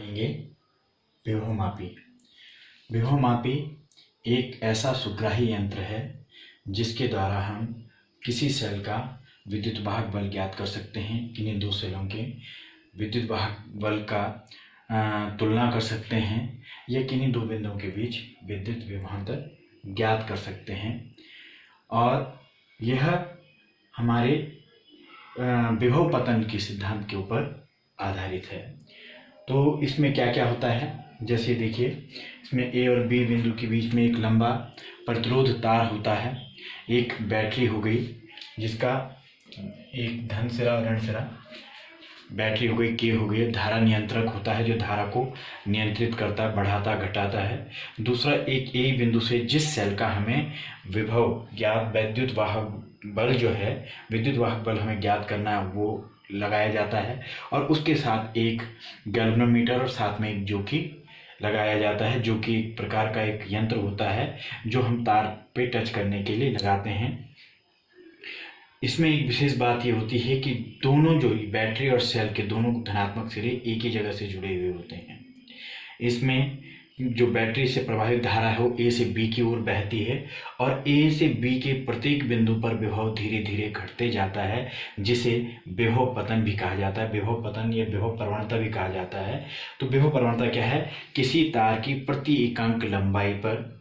पढ़ेंगे विभवमापी। विभवमापी एक ऐसा सुग्राही यंत्र है जिसके द्वारा हम किसी सेल का विद्युत वाहक बल ज्ञात कर सकते हैं। किन्हीं दो सेलों के विद्युत वाहक बल का तुलना कर सकते हैं या किन्हीं दो बिंदुओं के बीच विद्युत विभवांतर ज्ञात कर सकते हैं। और यह हमारे विभव पतन के सिद्धांत के ऊपर आधारित है। तो इसमें क्या क्या होता है, जैसे देखिए, इसमें ए और बी बिंदु के बीच में एक लंबा प्रतिरोध तार होता है। एक बैटरी हो गई जिसका एक धन सिरा और ऋण सिरा, बैटरी हो गई, के हो गई। धारा नियंत्रक होता है जो धारा को नियंत्रित करता है, बढ़ाता घटाता है। दूसरा, एक ए बिंदु से जिस सेल का हमें विभव ज्ञात विद्युत वाहक बल जो है, विद्युत वाहक बल हमें ज्ञात करना है, वो लगाया जाता है। और उसके साथ एक गैल्वेनोमीटर और साथ में एक जोकी लगाया जाता है, जो कि एक प्रकार का एक यंत्र होता है जो हम तार पे टच करने के लिए लगाते हैं। इसमें एक विशेष बात ये होती है कि दोनों जो बैटरी और सेल के दोनों धनात्मक सिरे एक ही जगह से जुड़े हुए होते हैं। इसमें जो बैटरी से प्रवाहित धारा है वो ए से बी की ओर बहती है और ए से बी के प्रत्येक बिंदु पर विभव धीरे धीरे घटते जाता है, जिसे विभव पतन भी कहा जाता है। विभव पतन या विभव प्रवणता भी कहा जाता है। तो विभव प्रवणता क्या है? किसी तार की प्रति इकांक लंबाई पर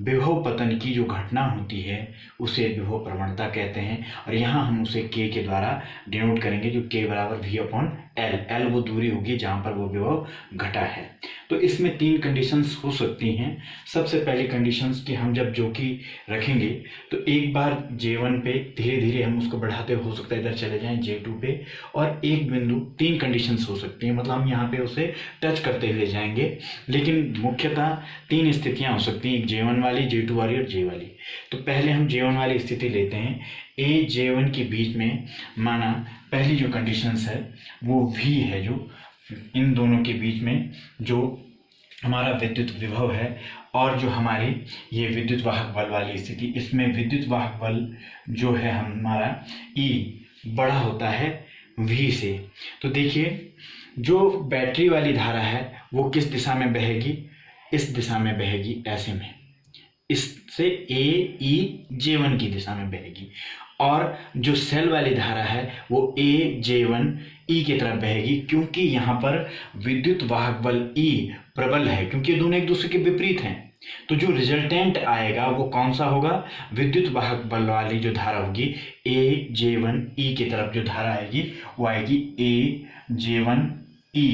विभव पतन की जो घटना होती है उसे विभव प्रवणता कहते हैं। और यहाँ हम उसे के द्वारा डिनोट करेंगे, जो के बराबर वी अपॉन एल। एल वो दूरी होगी जहाँ पर वो विभव घटा है। तो इसमें तीन कंडीशंस हो सकती हैं। सबसे पहली कंडीशंस कि हम जब जो की रखेंगे तो एक बार J1 पे धीरे धीरे हम उसको बढ़ाते हो सकता है इधर चले जाएं J2 पे, और एक बिंदु, तीन कंडीशंस हो सकती हैं, मतलब हम यहाँ पे उसे टच करते हुए जाएंगे। लेकिन मुख्यतः तीन स्थितियाँ हो सकती हैं, एक J1 वाली, J2 वाली और J वाली। तो पहले हम J1 वाली स्थिति लेते हैं। A J1 के बीच में माना पहली जो कंडीशंस है वो V है, जो इन दोनों के बीच में जो हमारा विद्युत विभव है और जो हमारी ये विद्युत वाहक बल वाली स्थिति, इसमें विद्युत वाहक बल जो है हमारा E बड़ा होता है V से। तो देखिए, जो बैटरी वाली धारा है वो किस दिशा में बहेगी? इस दिशा में बहेगी, ऐसे में, इससे A E J1 की दिशा में बहेगी। और जो सेल वाली धारा है वो A J1 E की तरफ बहेगी, क्योंकि यहाँ पर विद्युत वाहक बल E प्रबल है, क्योंकि दोनों एक दूसरे के विपरीत हैं। तो जो रिजल्टेंट आएगा वो कौन सा होगा? विद्युत वाहक बल वाली जो धारा होगी A J1 E की तरफ जो धारा आएगी वो आएगी A J1 E।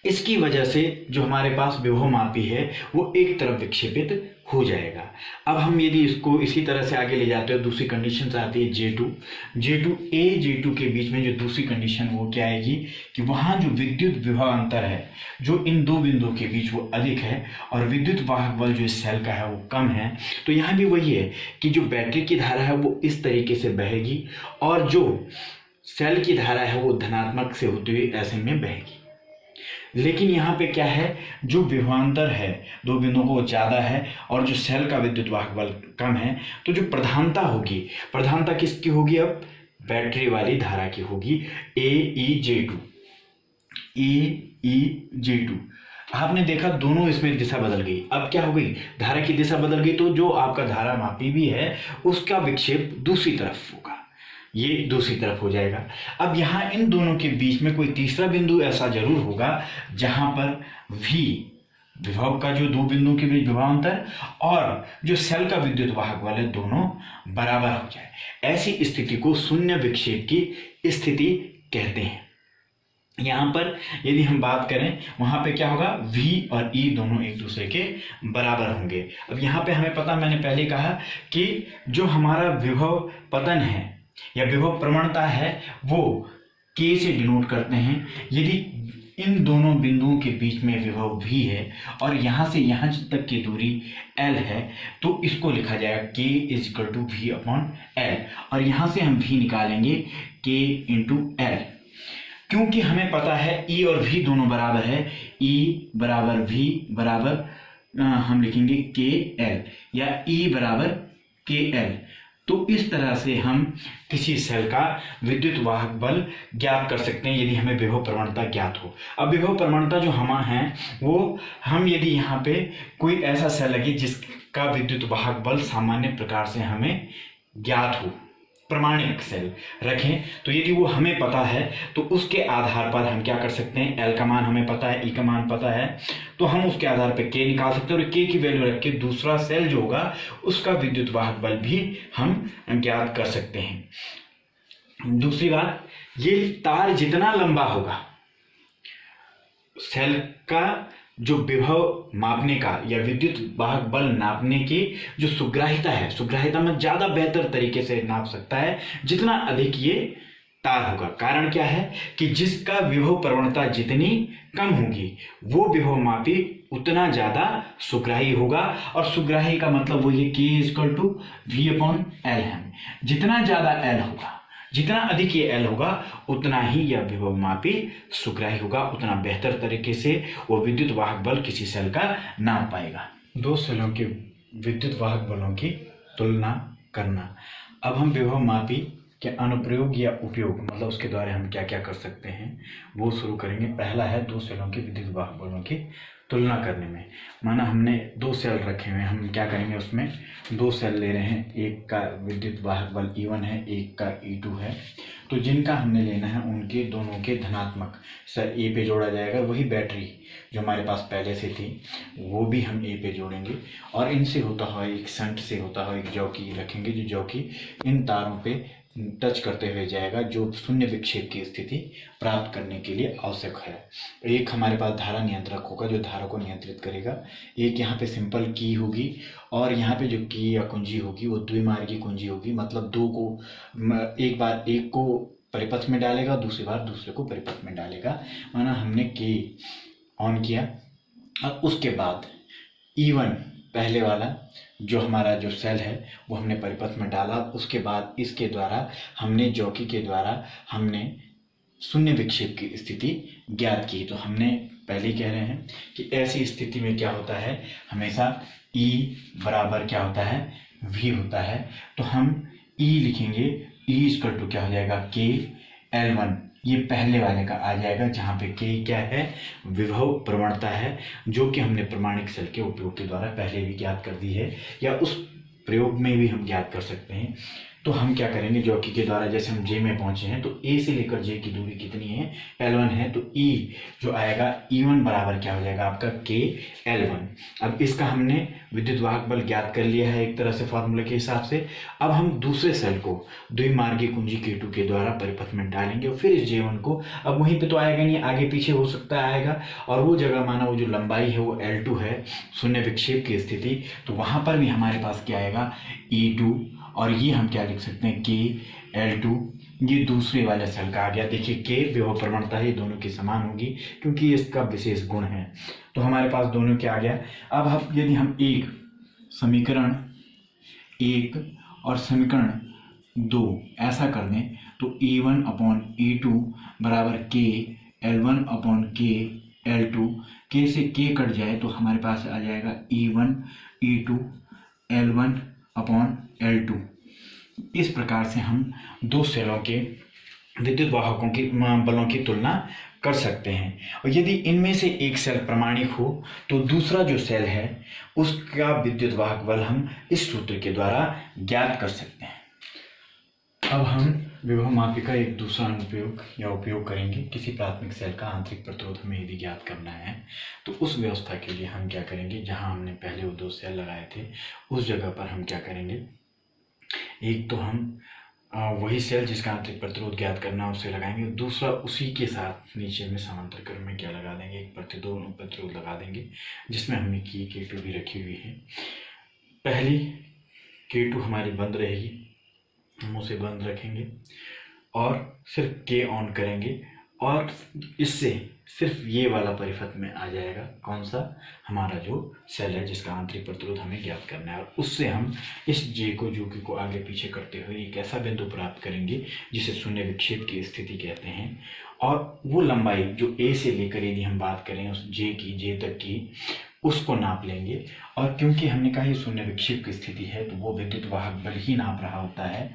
इसकी वजह से जो हमारे पास विभवमापी है वो एक तरफ विक्षेपित हो जाएगा। अब हम यदि इसको इसी तरह से आगे ले जाते हो, दूसरी कंडीशन से आती है J2 A J2 के बीच में जो दूसरी कंडीशन वो क्या आएगी कि वहाँ जो विद्युत विभव अंतर है जो इन दो बिंदुओं के बीच वो अधिक है और विद्युत वाहक बल जो इस सेल का है वो कम है। तो यहाँ भी वही है कि जो बैटरी की धारा है वो इस तरीके से बहेगी और जो सेल की धारा है वो धनात्मक से होते हुए ऐसे में बहेगी। लेकिन यहाँ पे क्या है, जो विभवांतर है दो बिंदुओं को वो ज़्यादा है और जो सेल का विद्युत वाहक बल कम है, तो जो प्रधानता होगी, प्रधानता किसकी होगी? अब बैटरी वाली धारा की होगी, A E J2। आपने देखा दोनों इसमें दिशा बदल गई। अब क्या हो गई? धारा की दिशा बदल गई, तो जो आपका धारा मापी भी है उसका विक्षेप दूसरी तरफ होगा, ये दूसरी तरफ हो जाएगा। अब यहाँ इन दोनों के बीच में कोई तीसरा बिंदु ऐसा जरूर होगा जहाँ पर V विभव का जो दो बिंदुओं के बीच विभवांतर और जो सेल का विद्युत वाहक बल है दोनों बराबर हो जाए। ऐसी स्थिति को शून्य विक्षेप की स्थिति कहते हैं। यहाँ पर यदि हम बात करें वहाँ पे क्या होगा? V और E दोनों एक दूसरे के बराबर होंगे। अब यहाँ पे हमें पता, मैंने पहले कहा कि जो हमारा विभव पतन है या विभव प्रवणता है वो K से डिनोट करते हैं। यदि इन दोनों बिंदुओं के बीच में विभव V है और यहाँ से यहाँ तक की दूरी L है, तो इसको लिखा जाएगा K = V अपॉन L। और यहाँ से हम V निकालेंगे K × L, क्योंकि हमें पता है E और V दोनों बराबर है। E बराबर V बराबर हम लिखेंगे KL या E बराबर KL। तो इस तरह से हम किसी सेल का विद्युत वाहक बल ज्ञात कर सकते हैं यदि हमें विभव प्रवणता ज्ञात हो। अब विभव प्रवणता जो हम है वो हम यदि यहाँ पे कोई ऐसा सेल लगे जिसका विद्युत वाहक बल सामान्य प्रकार से हमें ज्ञात हो, प्रमाणिक सेल रखें, तो यदि वो हमें पता है तो उसके आधार पर हम क्या कर सकते हैं, एल का मान हमें पता है, ई का मान पता है, तो हम उसके आधार पर के निकाल सकते हैं और के की वैल्यू रख के दूसरा सेल जो होगा उसका विद्युत वाहक बल भी हम ज्ञात कर सकते हैं। दूसरी बात, ये तार जितना लंबा होगा सेल का जो विभव मापने का या विद्युत वाहक बल नापने की जो सुग्राहिता है, सुग्राहिता में ज्यादा बेहतर तरीके से नाप सकता है जितना अधिक ये तार होगा। कारण क्या है कि जिसका विभव प्रवणता जितनी कम होगी वो विभव मापी उतना ज्यादा सुग्राही होगा, और सुग्राही का मतलब वो ये K = V/L है। जितना ज्यादा L होगा, जितना अधिक ये एल होगा उतना ही यह विभव मापी सुग्राही होगा, उतना बेहतर तरीके से वो विद्युत वाहक बल किसी सेल का नाप पाएगा। दो सेलों के विद्युत वाहक बलों की तुलना करना। अब हम विभव मापी के अनुप्रयोग या उपयोग, मतलब उसके द्वारा हम क्या क्या कर सकते हैं वो शुरू करेंगे। पहला है दो सेलों के विद्युत वाहक बलों की तुलना करने में। माना हमने दो सेल रखे हुए हैं, हम क्या करेंगे, उसमें दो सेल ले रहे हैं, एक का विद्युत वाहक बल E1 है, एक का E2 है। तो जिनका हमने लेना है उनके दोनों के धनात्मक सर ए पे जोड़ा जाएगा। वही बैटरी जो हमारे पास पहले से थी वो भी हम ए पे जोड़ेंगे, और इनसे होता हुआ एक शंट से होता हुआ एक जॉकी रखेंगे, जो जॉकी इन तारों पे टच करते हुए जाएगा, जो शून्य विक्षेप की स्थिति प्राप्त करने के लिए आवश्यक है। एक हमारे पास धारा नियंत्रक होगा जो धारा को नियंत्रित करेगा, एक यहाँ पे सिंपल की होगी, और यहाँ पे जो की या कुंजी होगी वो द्विमार्गी कुंजी होगी, मतलब दो को एक बार एक को परिपथ में डालेगा, दूसरी बार दूसरे को परिपथ में डालेगा। माना हमने के ऑन किया और उसके बाद E1 पहले वाला जो हमारा जो सेल है वो हमने परिपथ में डाला, उसके बाद इसके द्वारा हमने जॉकी के द्वारा हमने शून्य विक्षेप की स्थिति ज्ञात की। तो हमने पहले कह रहे हैं कि ऐसी स्थिति में क्या होता है, हमेशा E बराबर क्या होता है, V होता है। तो हम E लिखेंगे, E = क्या हो जाएगा, KL1, ये पहले वाले का आ जाएगा, जहाँ पे K क्या है, विभव प्रवणता है, जो कि हमने प्रमाणिक सेल के उपयोग के द्वारा पहले भी ज्ञात कर दी है, या उस प्रयोग में भी हम ज्ञात कर सकते हैं। तो हम क्या करेंगे, जॉकी के द्वारा जैसे हम J में पहुंचे हैं तो A से लेकर J की दूरी कितनी है, L1 है, तो E जो आएगा E1 बराबर क्या हो जाएगा आपका KL1। अब इसका हमने विद्युत वाहक बल ज्ञात कर लिया है एक तरह से फॉर्मूले के हिसाब से। अब हम दूसरे सेल को द्विमार्गी कुंजी K2 के द्वारा परिपथ में डालेंगे, और फिर इस J1 को, अब वहीं पे तो आएगा नहीं, आगे पीछे हो सकता है आएगा, और वो जगह माना वो जो लंबाई है वो L2 है, शून्य विक्षेप की स्थिति, तो वहां पर भी हमारे पास क्या आएगा, E2, और ये हम क्या लिख सकते हैं, KL2, ये दूसरे वाले सेल का आ गया। देखिए K विभव प्रवणता है, दोनों की समान होगी क्योंकि इसका विशेष गुण है, तो हमारे पास दोनों क्या आ गया। अब हम यदि हम एक समीकरण 1 और समीकरण 2 ऐसा कर दें तो E1/E2 बराबर KL1/KL2, K से K कट जाए तो हमारे पास आ जाएगा E1 E2 L1/L2। इस प्रकार से हम दो सेलों के विद्युत वाहकों की बलों की तुलना कर सकते हैं, और यदि इनमें से एक सेल प्रमाणिक हो तो दूसरा जो सेल है उसका विद्युत वाहक बल हम इस सूत्र के द्वारा ज्ञात कर सकते हैं। अब हम विभव मापी का एक दूसरा अनुप्रयोग या उपयोग करेंगे। किसी प्राथमिक सेल का आंतरिक प्रतिरोध हमें यदि ज्ञात करना है तो उस व्यवस्था के लिए हम क्या करेंगे, जहां हमने पहले वो दो सेल लगाए थे उस जगह पर हम क्या करेंगे, एक तो हम वही सेल जिसका आंतरिक प्रतिरोध ज्ञात करना उसे लगाएंगे, दूसरा उसी के साथ नीचे में समांतर क्रम में क्या लगा देंगे, एक प्रतिरोध लगा देंगे जिसमें हमने की K2 भी रखी हुई है। पहली K2 हमारी बंद रहेगी, हम उसे बंद रखेंगे और सिर्फ K ऑन करेंगे, और इससे सिर्फ ये वाला परिपथ में आ जाएगा, कौन सा, हमारा जो सेल है जिसका आंतरिक प्रतिरोध हमें ज्ञात करना है, और उससे हम इस J को जॉकी को आगे पीछे करते हुए एक ऐसा बिंदु प्राप्त करेंगे जिसे शून्य विक्षेप की स्थिति कहते हैं। और वो लंबाई जो A से लेकर यदि हम बात करें उस J तक की, उसको नाप लेंगे। और क्योंकि हमने कहा ये शून्य विक्षेप की स्थिति है तो वो विद्युत वाहक बल ही नाप रहा होता है।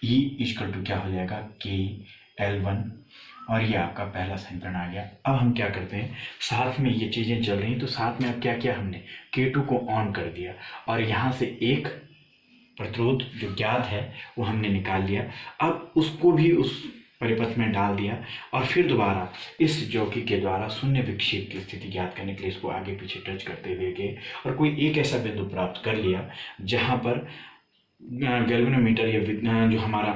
E इक्वल टू क्या हो जाएगा, K L1, और ये आपका पहला समीकरण आ गया। अब हम क्या करते हैं, साथ में ये चीज़ें चल रही तो साथ में अब क्या किया हमने, K2 को ऑन कर दिया और यहाँ से एक प्रतिरोध जो ज्ञात है वो हमने निकाल लिया। अब उसको भी उस परिपथ में डाल दिया और फिर दोबारा इस जॉकी के द्वारा शून्य विक्षेप की स्थिति ज्ञात करने के लिए इसको आगे पीछे टच करते हुए गए और कोई एक ऐसा बिंदु प्राप्त कर लिया जहाँ पर गैल्वेनोमीटर या जो हमारा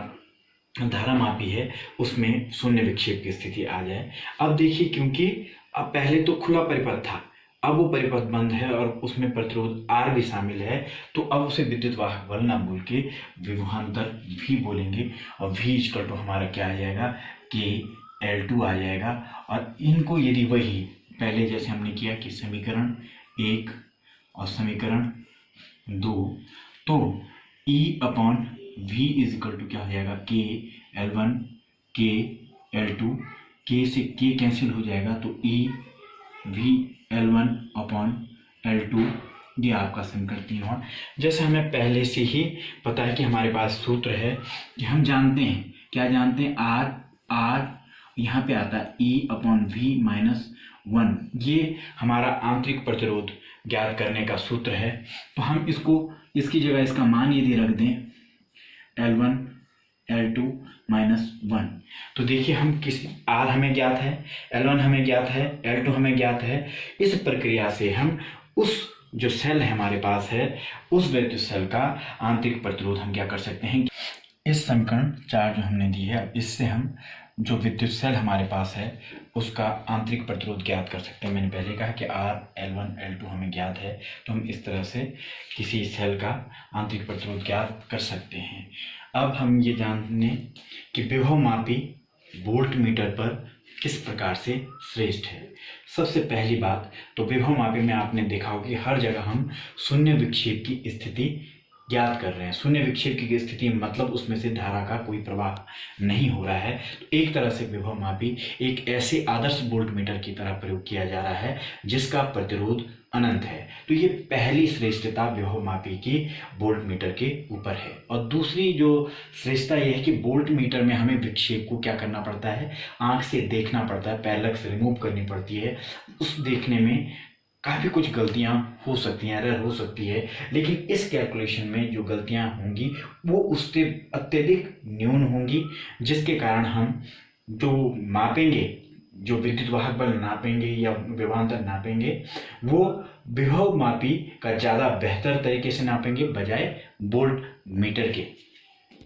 धारामापी है उसमें शून्य विक्षेप की स्थिति आ जाए। अब देखिए, क्योंकि अब पहले तो खुला परिपथ था, अब वो परिपथ बंद है और उसमें प्रतिरोध R भी शामिल है, तो अब उसे विद्युत वाहक बल ना बोल के विभवांतर V बोलेंगे और V इक्वल टू हमारा क्या आ जाएगा, K L2 आ जाएगा। और इनको यदि वही पहले जैसे हमने किया कि समीकरण 1 और समीकरण 2, तो E upon V is equal to क्या हो जाएगा, K L1 K L2, K से K कैंसिल हो जाएगा तो E V L1 upon L2, ये आपका समीकरण 3 हुआ। जैसे हमें पहले से ही पता है कि हमारे पास सूत्र है कि हम जानते हैं, क्या जानते हैं, R यहाँ पे आता है E अपॉन V माइनस 1, ये हमारा आंतरिक प्रतिरोध ज्ञात करने का सूत्र है। तो हम इसकी जगह इसका मान यदि रख दें L1 L2 माइनस 1, तो देखिए हम R हमें ज्ञात है, L1 हमें ज्ञात है, L2 हमें ज्ञात है। इस प्रक्रिया से हम उस जो सेल है हमारे पास है उस विद्युत सेल का आंतरिक प्रतिरोध हम क्या कर सकते हैं, इस समीकरण 4 जो हमने दी है इससे हम जो विद्युत सेल हमारे पास है उसका आंतरिक प्रतिरोध ज्ञात कर सकते हैं। मैंने पहले कहा कि R L1 L2 हमें ज्ञात है, तो हम इस तरह से किसी सेल का आंतरिक प्रतिरोध ज्ञात कर सकते हैं। अब हम ये जानने कि विभवमापी वोल्ट मीटर पर किस प्रकार से श्रेष्ठ है। सबसे पहली बात तो विभवमापी में आपने देखा होगा कि हर जगह हम शून्य विक्षेप की स्थिति ज्ञात कर रहे हैं। शून्य विक्षेप की स्थिति मतलब उसमें से धारा का कोई प्रवाह नहीं हो रहा है। तो एक तरह से विभवमापी एक ऐसे आदर्श वोल्टमीटर की तरह प्रयोग किया जा रहा है जिसका प्रतिरोध अनंत है। तो ये पहली श्रेष्ठता विभवमापी की वोल्टमीटर के ऊपर है। और दूसरी जो श्रेष्ठता यह है कि वोल्टमीटर में हमें विक्षेप को क्या करना पड़ता है, आंख से देखना पड़ता है, पैरेलक्स रिमूव करनी पड़ती है। उस देखने में काफ़ी कुछ गलतियां हो सकती हैं, एरर हो सकती है, लेकिन इस कैलकुलेशन में जो गलतियां होंगी वो उससे अत्यधिक न्यून होंगी, जिसके कारण हम जो मापेंगे, जो विद्युत वाहक बल नापेंगे या विभवांतर नापेंगे, वो विभवमापी का ज़्यादा बेहतर तरीके से नापेंगे बजाय वोल्ट मीटर के।